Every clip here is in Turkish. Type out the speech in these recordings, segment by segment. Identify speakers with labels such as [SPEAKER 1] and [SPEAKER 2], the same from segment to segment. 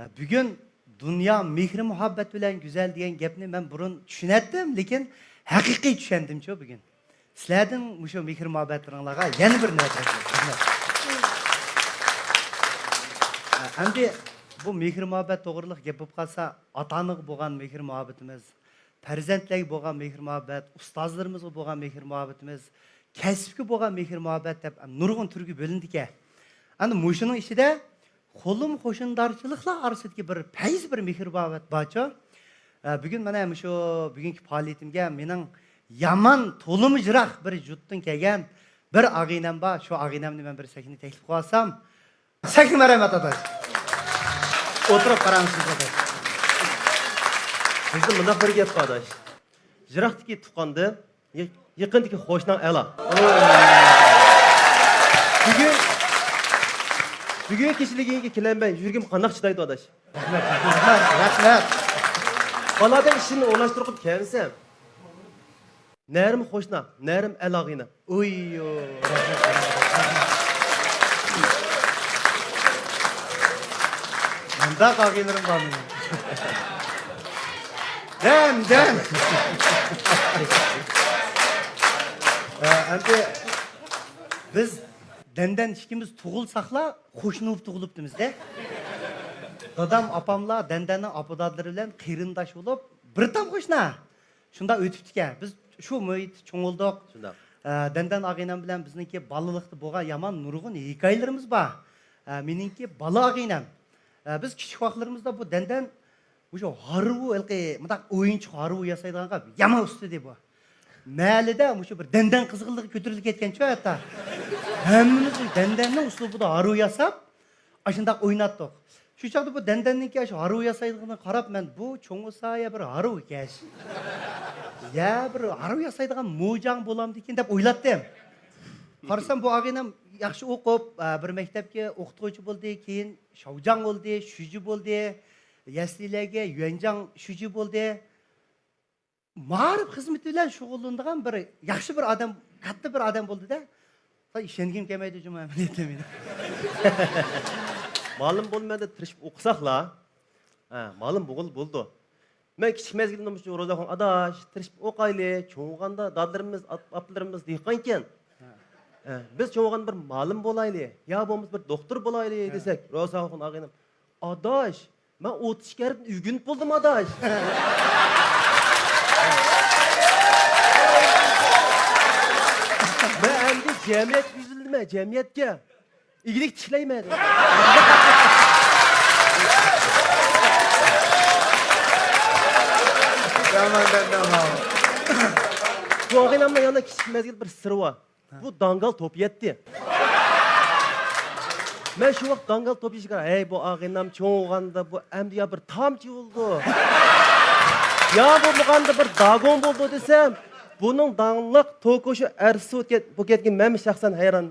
[SPEAKER 1] Bugün dünya mehri muhabbet bilen güzel diyen gapni ben burun düşünettim, lekin haqiqiy tushundim-chu bugün. Sizlardan şu mehri muhabbetlaringlarga yana bir navbat. Endi bu mehri muhabbet to'g'riliq gap bo'lib qolsa, ota-onaga bo'lgan mehri muhabbetimiz, farzandlarga bo'lgan mehri muhabbet, ustozlarimizga bo'lgan mehri muhabbetimiz, kasbga bo'lgan mehri muhabbet deb nurg'un turga bo'lindi ekan. Endi mushuning ichida qo'lim qo'shindarchiliklar orasidagi bir fayz bir mehr muhabbat borchu. Bugun mana shu bugungi faoliyatimga mening yaman to'limijroq bir jutdan kelgan bir ag'inam bor. Shu ag'inamni men bir sakini taklif qilib olsam. Sakin marhamat adash. O'tirib qarangsiz adash.
[SPEAKER 2] Bizde bunda bir gap bor adash. Jiroqdagi tuqqanda, yaqindagi qo'shning ala. Bugün kişiliğinki kilenben yürgüm qanak çıdaydı adaş.
[SPEAKER 1] Rahmat.
[SPEAKER 2] Baladan işini ulaştırıp kelsem. Nerim hoşna, nerim el ağına.
[SPEAKER 1] Uyyo. Manda qag'inlarim bor mening. Dem. Endi biz denden ikimiz tug'ilsaqla qo'shni bo'lib tug'ilibdimiz-da. Dadam apamlar dendenning apodadlari bilan qirindosh bo'lib, bir tam qo'shna. Shunda o'tibdi ekan. Biz shu muhit cho'ng'ildik.
[SPEAKER 2] Shunda.
[SPEAKER 1] Denden ag'inam bilan bizniki balalikda bo'lgan yomon nurg'un hikoyalarimiz bor. Meningki bala ag'inam. Biz kichik vaqtlarimizda bu denden o'sha haruv ilqi, mundaq o'yinchoq haruv yasaydiganga yomon ustida bu. Məlida şu bir denden qızğınlığı götürülüp ketken-çü hatta. Hemmimiz dendenning uslubida haruv yasab, aşındaq oynatdık. Şu çağda bu dendenninki şu haruv yasaydığını qarab men bu çoğusaya bir haruv ekan. Ya bir haruv yasaydigan mo'jang bo'lamdi ekan deb o'ylatdim. Qarasam bu ag'inam yaxshi o'qib, bir maktabga o'qituvchi bo'ldi, keyin shovjang bo'ldi, shuji bo'ldi, yaslilarga yuanjang shuji bo'ldi. Ma'rif xizmati bilan shug'ullanadigan bir yaxshi bir odam, katta bir odam bo'ldi-da. İşengim kelmaydi juma amaliyotda meni.
[SPEAKER 2] Malum bo'lmadi tirishib o'qisaqla. Malum bo'ldi. Men kichik mezgilda shu ro'zaxon adash tirishib o'qayli, cho'ng'anda dadlarimiz, apalarimiz dehqon ekan. Biz cho'ng'an bir malum bo'layli, yo bo'lmasa bir doktor bo'layli desak, ro'zaxon ag'inam. Adash, men 30 karib uygunib bo'ldim adash. Ben endi cemiyet yüzüldüme, cemiyetke. İyilik tişleyme.
[SPEAKER 1] Tamam.
[SPEAKER 2] Bu ağinamla yanında küçük mezgil bir sırrı var. Bu dangal top yetti. Ben şu vakit dangal top yiyişken, hey bu ağinam çoğuganda bu emdi ya bir tamcı oldu. Ya bu buğanda bir dagon oldu desem. Bunun dağınlıq tokoşu ərsi bu ketkin mən şəxsən heyran.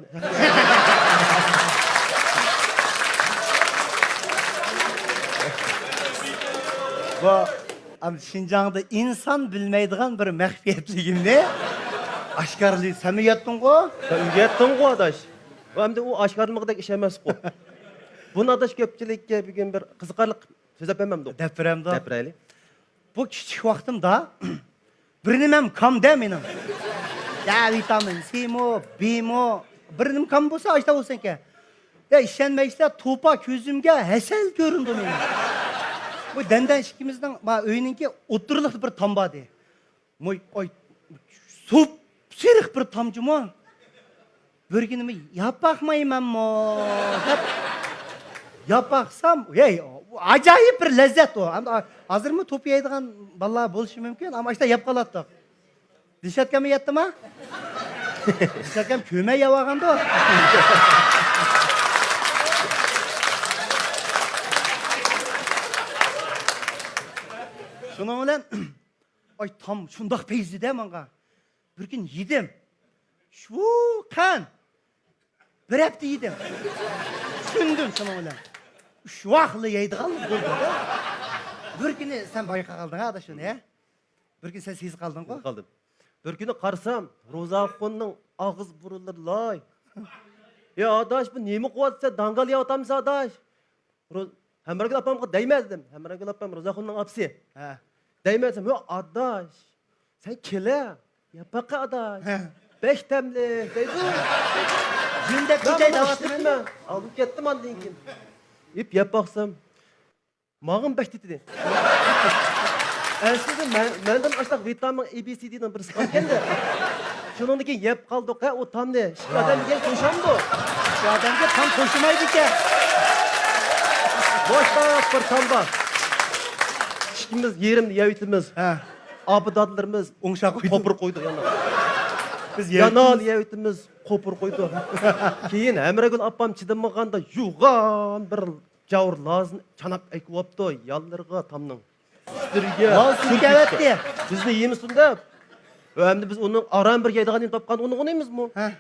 [SPEAKER 1] Bu Şinjan'da insan bilmeydiğin bir məxfiyyətligimni aşkarlı samimiyyətdin qo?
[SPEAKER 2] Üyətdin qo adaş. Hem de o aşkarlığıdaki iş emas qo. Bunun adaş köpçilikке bugün bir kızıqarlıq söz etmemdi.
[SPEAKER 1] Depremde.
[SPEAKER 2] Depreli.
[SPEAKER 1] Bu küçük vaxtımda Birinim kam de menim. Ya vitamin C-mo, B-mo. Birinim kam bolsa açta olsun ki. Ya işenmeyse topa közümge hesel göründü menim. Bu denden ikimizden öyününki oturuluq bir tamba de. Moy oy sup sirih bir tamcı mı? Bir günümü yapakmayım mo. Yapaksam, hey, acayip bir lezzet o. Hazır mı topu yaydıgan vallahi boluşu mümkün ama işte yap kalattık. Dişetken mi yattı mı? Dişetken köme yavagandı o. Şunun ulan, ay tam şundak peyzi de bana. Bir gün yedim. Şu kan. Bir hafta yedim. Sündüm şunun ulan. Şu aklı yaydıgan durdu da. Bir günü sen bayka kaldın ha da şunu ya. Bir gün sen siz kaldın mı?
[SPEAKER 2] Kaldım. Bir günü qarsam, Rozaxonning ağız burulur lay. Ya adaş bu nemi quvvatsa dangal yatamsa adaş. Hemragül apamga değme dedim. Hemragül apam Rozaxon'un apsi.
[SPEAKER 1] Ha.
[SPEAKER 2] Değme dedim. Yo adaş. Sen kele. Yapaka adaş.
[SPEAKER 1] Ha.
[SPEAKER 2] Beş temli. Deydi.
[SPEAKER 1] Günde
[SPEAKER 2] Ben
[SPEAKER 1] kutay
[SPEAKER 2] bunu
[SPEAKER 1] davatını.
[SPEAKER 2] işletme. Alıp gittim andın ki. İp yap baksam. Mağın beş dedi. Əslində məndən aşaq vitamin ABCD-dən bir sıxan gəldi. Şunundakı yep qaldı ha o tam ne? Şikadan gel koşamdı.
[SPEAKER 1] Şu adamca tam koşumaydı ki.
[SPEAKER 2] Boşta bir tamba. İşimiz, yerimiz, yevitimiz,
[SPEAKER 1] Ha.
[SPEAKER 2] abıdadlarımız
[SPEAKER 1] Oңşa koydu.
[SPEAKER 2] kopur koydu yana.
[SPEAKER 1] Biz
[SPEAKER 2] Yanal yevitimiz kopur koydu. Keyin Emregül apam çidamaganda yuğan bir jawır lazın çanap ekipaptı. Yallarga tamның. Üstürge.
[SPEAKER 1] Laz sürkevetti.
[SPEAKER 2] Bizni yemisin dep. Ömde biz onun aran bir yaydıgan tapkan onu oynaymiz mı?
[SPEAKER 1] Ha.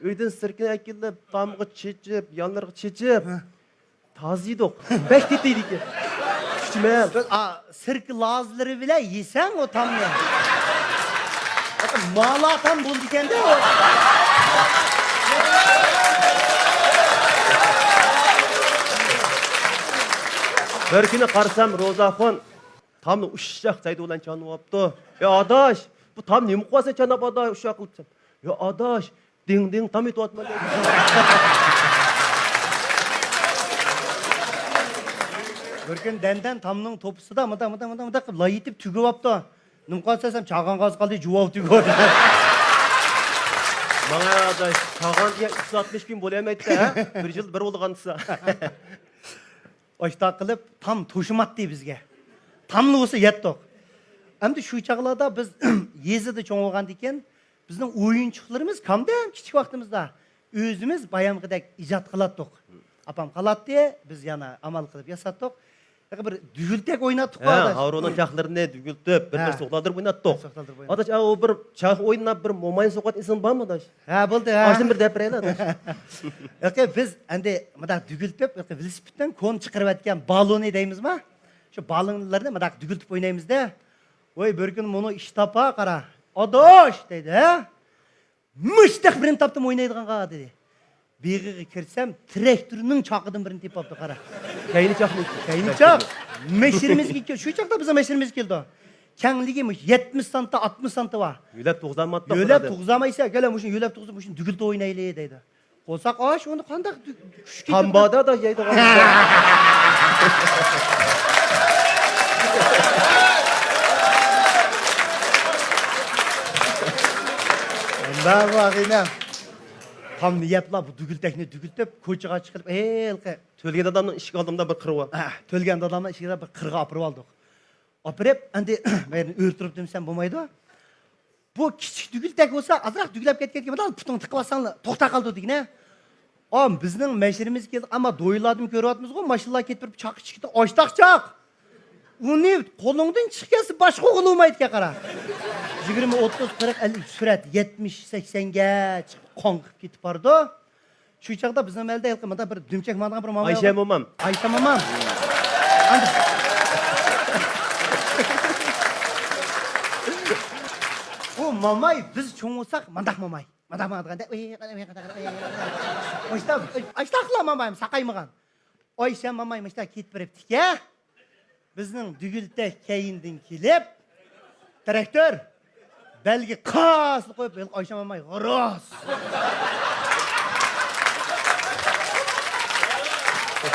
[SPEAKER 2] Öyden sirkin ekilip, tamgı çeçip, yanlarga çeçip. Tazıydık. Beş dediydik. Küçüme.
[SPEAKER 1] Biz sirk lazları bile yesen o tam ne? Bakın mala tam buldu kendi o.
[SPEAKER 2] Bir günü qarsam Rozaxon tam uşaq saydı olan çanı yaptı. Ya adaş, bu tam ne muqasa çanap adaş uşaq qılıpsam. Ya adaş, ding ding tam etu atmalı.
[SPEAKER 1] Bir gün denden tamның topusu da mıda lay etip tügü yaptı. Nımqatsam çağan qaz qaldı juvav tügü oldu.
[SPEAKER 2] Bana adaş, çağan diye 360 gün bolamaydı ha. Bir yıl bir olğansa.
[SPEAKER 1] Oşta qılıp tam toşumatdı bizge. Tamlı olsa yettik. Endi şu çağlarda biz yezide çoğ olgan diken bizning oyunçuqlarımız kamdan kichik vaqtimizda özümüz bayamqidek ijod qilatdik. Apam qalatdi, biz yana amal qilib yasatdik. Bir dügültek oynattık
[SPEAKER 2] Ha,
[SPEAKER 1] adaş.
[SPEAKER 2] Havronun çaqlarını dügültüp, bir
[SPEAKER 1] Ha.
[SPEAKER 2] soqladır oynattık.
[SPEAKER 1] Soqladır oynattık.
[SPEAKER 2] Adaş, o bir çaq oyununa bir momayın soqat isim var mı adaş?
[SPEAKER 1] Ha bo'ldi, ha.
[SPEAKER 2] Açtım bir depreyla adaş.
[SPEAKER 1] Biz endi mıdak dügültüp, velosipedden kon çıkarıp etken balonu deymiz mi? Şu balonlarını mıdak dügültüp oynayımız da. Oy bir gün bunu iş tapa qara. Adaş dedi ha. Müştek birini taptım oynaydıganға dedi. Begiga kirsem traktörünün çaqıdan birini tepaptı qara.
[SPEAKER 2] Kayını çaqlı.
[SPEAKER 1] Kayını çaq. Meşirimiz keldi. Şu çaqda bize meşirimiz keldi. Kengligi 70 santı 60 santı var.
[SPEAKER 2] Yülep 90 matta.
[SPEAKER 1] Yölep tuğzamaysa gele muşun yölep tuğzum muşun dügültü oynaylı dedi. Olsak aş onu kandak
[SPEAKER 2] Tambada da yaydı.
[SPEAKER 1] Ben bakayım. Tam niyetla bu dügültekni dügültüp koçağa çıkıp elqi.
[SPEAKER 2] Tölgen adamın işik aldığımda bir kırı var.
[SPEAKER 1] Tölgen adamla işine bir kırga apırıp aldık. Apırıp endi ben öldürüp demsem bulmaydı. Bu küçük dügültek olsa azırak dügülep ketken gibi putun tıkıbasan toxta kaldı dedik ne? Am bizning meşirimiz keldi ama doyuladım görüyatmız go maşallah ketip çakı çıktı açtaq çak. Uni kolundan çıkası başka olmaydı ki qara. 20 30 40 50 sürat 70 80'ge qoңqib ketip bardı. Şu çağda bizim elde elqimada bir dümçek mandaga bir mamay.
[SPEAKER 2] Ayşe mamam.
[SPEAKER 1] Ayşe mamam. Andi. Bu mamay biz çoğ olsak mandak mamay. Mandak degende Açtaqla mamayım saqaymıgan. Ayşe mamayım işte ketip beriptik ya. Bizning dügültek keyindin kelip traktör belgi qaslı qoyup Ayşe mamay g'aros.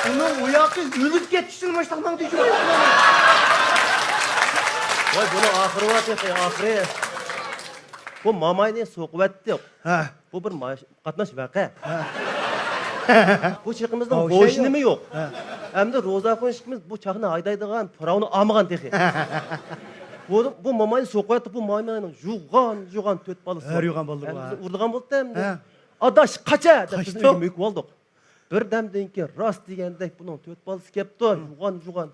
[SPEAKER 1] Onun uyaqı ölüp ketişsin başlaqman düşüp.
[SPEAKER 2] Vay bunu ahırı var ya ahırı. Bu mamayını soğuk ettik.
[SPEAKER 1] Ha.
[SPEAKER 2] Bu bir qatnaş vaqa. Bu çıkımızda
[SPEAKER 1] O şey
[SPEAKER 2] boşunu mu yok?
[SPEAKER 1] Ha.
[SPEAKER 2] Hem de Rozaxon işimiz bu çağını aydaydıgan, paravını almagan tehi. Bu mamayını soğuk ettik, bu mamayını yuğan töt balısı.
[SPEAKER 1] Her yuğan balığı var.
[SPEAKER 2] Urduğan buldu hem de.
[SPEAKER 1] Ha.
[SPEAKER 2] Adaş kaça?
[SPEAKER 1] Kaçtı.
[SPEAKER 2] Bizim mülk olduk. Bir demden ki rast degendek bunun töt balısı kepti, yuğan.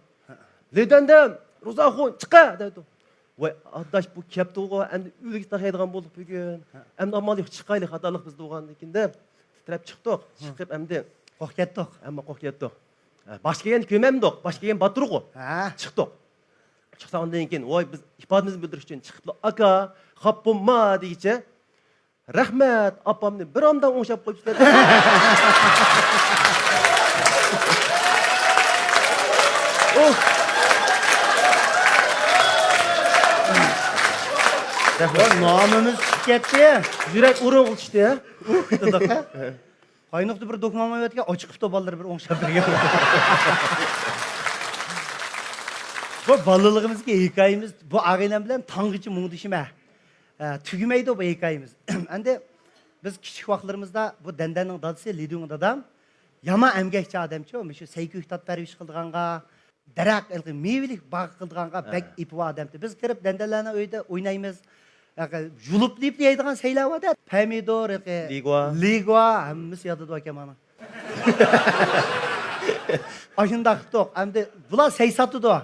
[SPEAKER 2] Ledendem, Rozaxon çıqa dedi. Vay adaş bu kepti o, endi ülük taxaydıgan bulduk bugün. Endi amal yok çıqaylı hatalık bizde oğan dekinde. Titrep çıktık, çıkıp emdi.
[SPEAKER 1] Qoq ketdik.
[SPEAKER 2] Ama qoq ketdik. Baş kelgen kömemdik, baş kelgen batırıq o.
[SPEAKER 1] Ha.
[SPEAKER 2] Çıktık. Çıksandan keyin, vay biz ifademizni bildirish uchun chiqib, aka, xap bo'lma deyicha. Rahmat, apamni bir omdan o'ngshab qo'yibsizlar.
[SPEAKER 1] Namımız ketdi.
[SPEAKER 2] Yürek urun qilishdi ya.
[SPEAKER 1] Dedik. Qaynoqda bir dokumenma ötken açıqıptı balları bir oңşap bergen. Bu balılığımızga hikayemiz bu ağaylam bilan tangıcı muңdishima. Tügümeydi bu hikayemiz. Endi biz kichik vaqtlarimizda bu dandaning dadasi Lidung dadam yama emgekçi adamçı o. Şu seykühtat perviş qıldığanga, darak elqi mevelik bağ qıldığanga bek ipi adamdı. Biz kirip dandalarni uyda oynaymiz. Julup deyip deydigan seylab da pomidor, ligua, hammasi yodida ekan mana. Aşındaq toq. Endi bular sey satıdı.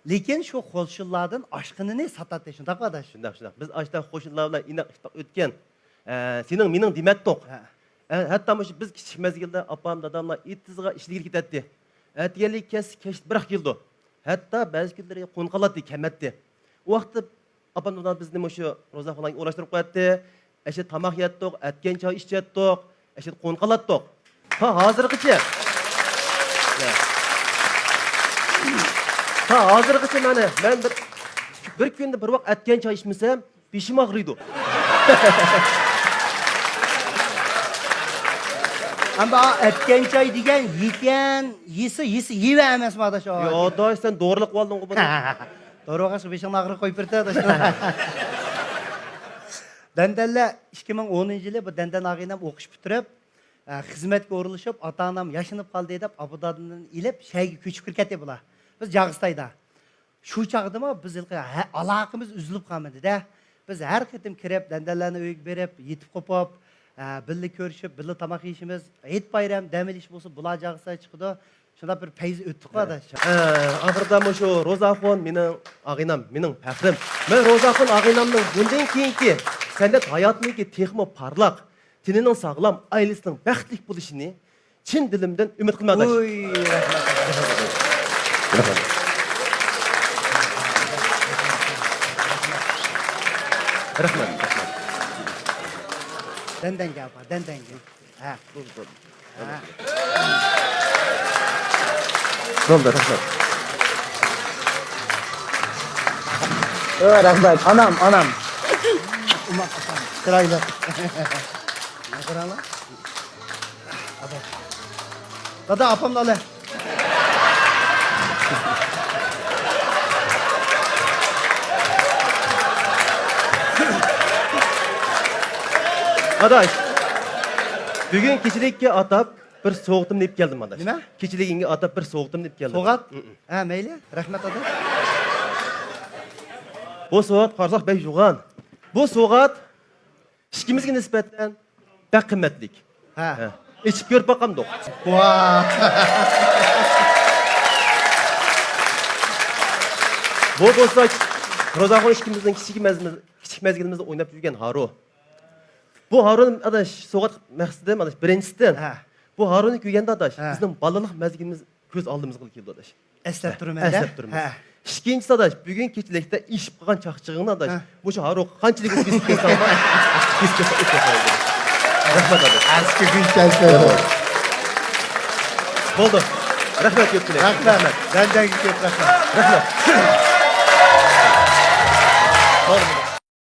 [SPEAKER 1] Lekin şu qo'shnilardan oshqinini satadi shundaq adash.
[SPEAKER 2] Shundaq. Biz ashta qo'shnilar bilan inoq o'tgan. Sening mening dematdiq. Hatto biz kichik mezgilda opam dadamlar itizga ishligir ketadi. Atganlik kesh bir keldi. Hatto ba'zi kunlari qo'nqaladi, kamatdi. U vaqtda opam dadam bizni shu ro'za falan o'rashtirib qo'yadi. Asha tamoq yetdik, atgan choy ichdik, asha qo'nqalatdik. Ha hozirgacha. Ha hozirgacha men bir kunda bir vaqt atgan choy ichmasam, beshim og'riydi.
[SPEAKER 1] Ama etken çay degan yesi yeve emasmi adash?
[SPEAKER 2] Yo, adash sen doğruluk oldun bu.
[SPEAKER 1] Doğruğa şu beşin ağrı koyup berdi adash. Dandalla 2010-yili bu dandan ağaynam o'qish bitirib, xizmatga o'rilishib, ota-onam yashinib qoldi deb Abudabidan ilib shayga ko'chib ketdi bular. Biz Jag'istayda. Shu chaqdimi biz aloqamiz uzilib qolmadi-da. Biz har qitim kirib dandalarni uyga berib, yetib qopib, birga ko'rishib, birga tamoq yeyishimiz, Eid bayram dam olish bo'lsa, bular Jag'istay chiqdi. Shunda bir payz o'tdi adash.
[SPEAKER 2] Oxirida shu Ro'zaxon mening og'aynam, mening faxrim. Men Ro'zaxon og'aynamning bundan keyingi san'at hayotniki texmo parlaq, tinining sog'lom, oilasining baxtli bo'lishini chin dilimdan umid qilmadim.
[SPEAKER 1] Oy, rahmat.
[SPEAKER 2] Rahmat.
[SPEAKER 1] Dandan gap, dandan. Ha,
[SPEAKER 2] Bo'ldi.
[SPEAKER 1] ha.
[SPEAKER 2] Bo'ldi, rahmat.
[SPEAKER 1] Rahmat, anam. Umak apam. Chiroyli. Qaranglar. Dada apamni ola.
[SPEAKER 2] Adaş, bugün keçilikka atab bir soğuqdim deb keldim adaş.
[SPEAKER 1] Nima?
[SPEAKER 2] Keçiligingga atab bir soğuqdim deb keldim.
[SPEAKER 1] So'g'at? Ha, mayli. Rahmat adash.
[SPEAKER 2] Bu soğuq qarsaq bek yo'g'an. Bu so'g'at ishkimizga nisbatan bek qimmatlik.
[SPEAKER 1] Ha.
[SPEAKER 2] İçib ko'rib baqamdiq.
[SPEAKER 1] Vay.
[SPEAKER 2] Bu bo'lsa Ro'zaxon ishkimizning kichik mezgilimizda o'ynab yurgan Haru. Bu Harun adaş soğuk maqsadim adaş birinchisidan. Bu Harun'u ko'rganda adaş bizning balalik mezgilimiz ko'z oldimizga keldi adaş.
[SPEAKER 1] Eslab turman-da.
[SPEAKER 2] Eslab turmiz. İkinchisi adaş bugun kechilikda ishib qolgan chaqchig'ini adaş bu Haru qanchalik o'tkazib kelsa ham rahmat adaş.
[SPEAKER 1] Eski gün keldi.
[SPEAKER 2] Bo'ldi. Rahmat ko'pchilik.
[SPEAKER 1] Rahmat. Dandan ko'p rahmat.
[SPEAKER 2] Rahmat.